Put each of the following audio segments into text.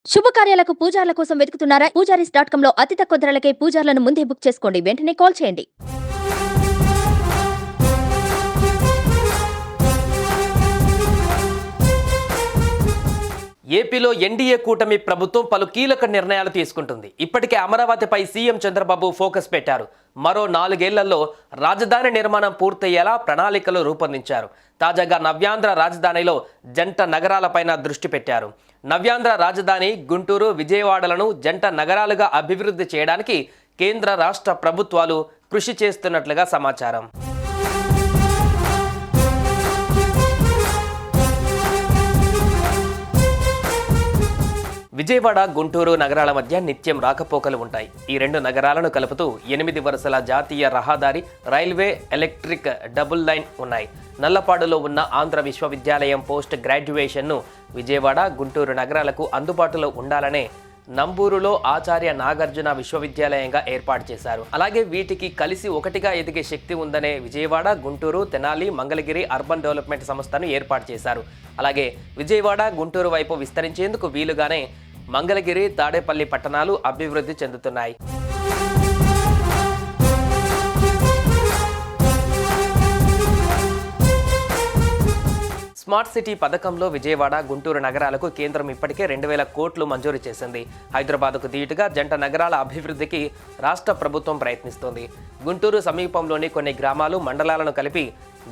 శుభకార్యాలకు పూజార్ల కోసం వెతుకుతున్నారా? పూజారీస్.com లో అతి తక్కువ ధరలకే పూజార్లను ముందే బుక్ చేసుకోండి. వెంటనే కాల్ చేయండి. ఏపీలో ఎన్డీఏ కూటమి ప్రభుత్వం పలు కీలక నిర్ణయాలు తీసుకుంటుంది. ఇప్పటికే అమరావతిపై సీఎం చంద్రబాబు ఫోకస్ పెట్టారు. మరో 4 ఏళ్లలో రాజధాని నిర్మాణం పూర్తయ్యేలా ప్రణాళికలు రూపొందించారు. తాజాగా నవ్యాంధ్ర రాజధానిలో జంట నగరాలపైన దృష్టి పెట్టారు. నవ్యాంధ్ర రాజధాని గుంటూరు, విజయవాడలను జంట నగరాలుగా అభివృద్ధి చేయడానికి కేంద్ర రాష్ట్ర ప్రభుత్వాలు కృషి చేస్తున్నట్లుగా సమాచారం. విజయవాడ, గుంటూరు నగరాల మధ్య నిత్యం రాకపోకలు ఉంటాయి. ఈ 2 నగరాలను కలుపుతూ 8 వరుసల జాతీయ రహదారి, రైల్వే, ఎలక్ట్రిక్ డబుల్ లైన్ ఉన్నాయి. నల్లపాడులో ఉన్న ఆంధ్ర విశ్వవిద్యాలయం పోస్ట్ గ్రాడ్యుయేషన్ను విజయవాడ, గుంటూరు నగరాలకు అందుబాటులో ఉండాలనే నంబూరులో ఆచార్య నాగార్జున విశ్వవిద్యాలయంగా ఏర్పాటు చేశారు. అలాగే వీటికి కలిసి ఒకటిగా ఎదిగే శక్తి ఉందనే విజయవాడ, గుంటూరు, తెనాలి, మంగళగిరి అర్బన్ డెవలప్మెంట్ సంస్థను ఏర్పాటు చేశారు. అలాగే విజయవాడ, గుంటూరు వైపు విస్తరించేందుకు వీలుగానే మంగళగిరి, తాడేపల్లి పట్టణాలు అభివృద్ధి చెందుతున్నాయి. స్మార్ట్ సిటీ పథకంలో విజయవాడ, గుంటూరు నగరాలకు కేంద్రం ఇప్పటికే 2000 కోట్లు మంజూరు చేసింది. హైదరాబాద్కు ధీటుగా జంట నగరాల అభివృద్ధికి రాష్ట్ర ప్రభుత్వం ప్రయత్నిస్తోంది. గుంటూరు సమీపంలోని కొన్ని గ్రామాలు, మండలాలను కలిపి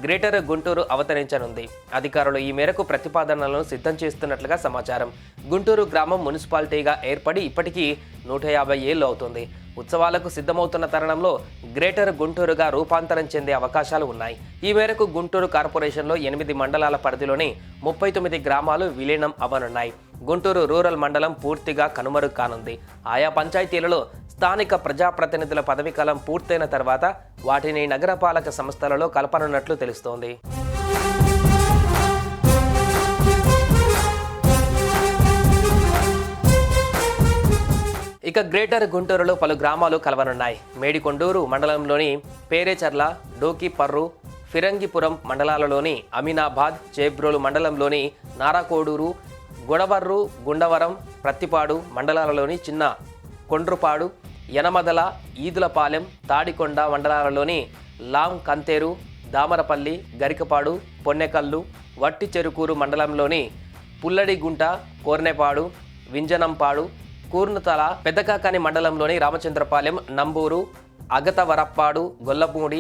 గ్రేటర్ గుంటూరు అవతరించనుంది. అధికారులు ఈ మేరకు ప్రతిపాదనలను సిద్ధం చేస్తున్నట్లుగా సమాచారం. గుంటూరు గ్రామం మున్సిపాలిటీగా ఏర్పడి ఇప్పటికీ 150 ఏళ్లు అవుతుంది. ఉత్సవాలకు సిద్ధమవుతున్న తరుణంలో గ్రేటర్ గుంటూరుగా రూపాంతరం చెందే అవకాశాలు ఉన్నాయి. ఈ మేరకు గుంటూరు కార్పొరేషన్లో 8 మండలాల పరిధిలోని 39 గ్రామాలు విలీనం అవ్వనున్నాయి. గుంటూరు రూరల్ మండలం పూర్తిగా కనుమరుగు కానుంది. ఆయా పంచాయతీలలో స్థానిక ప్రజాప్రతినిధుల పదవీకాలం పూర్తయిన తర్వాత వాటిని నగరపాలక సంస్థలలో కలపనున్నట్లు తెలుస్తోంది. ఇక గ్రేటర్ గుంటూరులో పలు గ్రామాలు కలవనున్నాయి. మేడికొండూరు మండలంలోని పేరేచర్ల, డోకిపర్రు, ఫిరంగిపురం మండలాలలోని అమీనాబాద్, చేబ్రోలు మండలంలోని నారాకోడూరు, గొడవర్రు, గుండవరం, ప్రత్తిపాడు మండలాలలోని చిన్న కొండ్రుపాడు, యనమదల, ఈదులపాలెం, తాడికొండ మండలాలలోని లాం కంతేరు, దామరపల్లి, గరికపాడు, పొన్నెకల్లు, వట్టి చెరుకూరు మండలంలోని పుల్లడిగుంట, కోర్నెపాడు, వింజనంపాడు, కూర్నుతల, పెద్దకాకాని మండలంలోని రామచంద్రపాలెం, నంబూరు, అగతవరప్పాడు, గొల్లపూడి,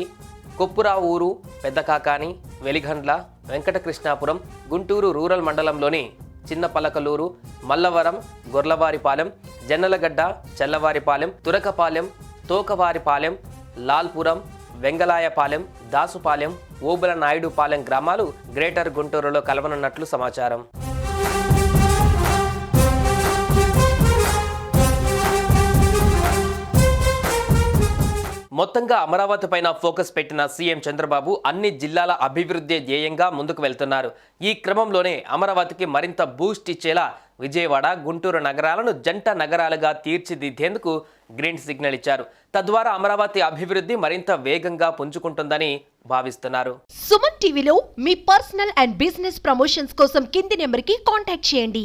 కొప్పురావూరు, పెద్దకాకాని, వెలిగండ్ల, వెంకటకృష్ణాపురం, గుంటూరు రూరల్ మండలంలోని చిన్నపలకలూరు, మల్లవరం, గొర్లవారిపాలెం, జన్నలగడ్డ, చెల్లవారిపాలెం, తురకపాలెం, తోకవారిపాలెం, లాల్పురం, వెంగళాయపాలెం, దాసుపాలెం, ఓబుల నాయుడుపాలెం గ్రామాలు గ్రేటర్ గుంటూరులో కలవనున్నట్లు సమాచారం. మొత్తంగా అమరావతి పైన ఫోకస్ పెట్టిన సీఎం చంద్రబాబు అన్ని జిల్లాల అభివృద్ధి ధ్యేయంగా ముందుకు వెళ్తున్నారు. ఈ క్రమంలోనే అమరావతికి మరింత బూస్ట్ ఇచ్చేలా విజయవాడ, గుంటూరు నగరాలను జంట నగరాలుగా తీర్చిదిద్దేందుకు గ్రీన్ సిగ్నల్ ఇచ్చారు. తద్వారా అమరావతి అభివృద్ధి మరింత వేగంగా పుంజుకుంటుందని భావిస్తున్నారు. సుమన్ టీవీలో మీ పర్సనల్ అండ్ బిజినెస్ ప్రమోషన్స్ కోసం కింది నెంబర్కి కాంటాక్ట్ చేయండి.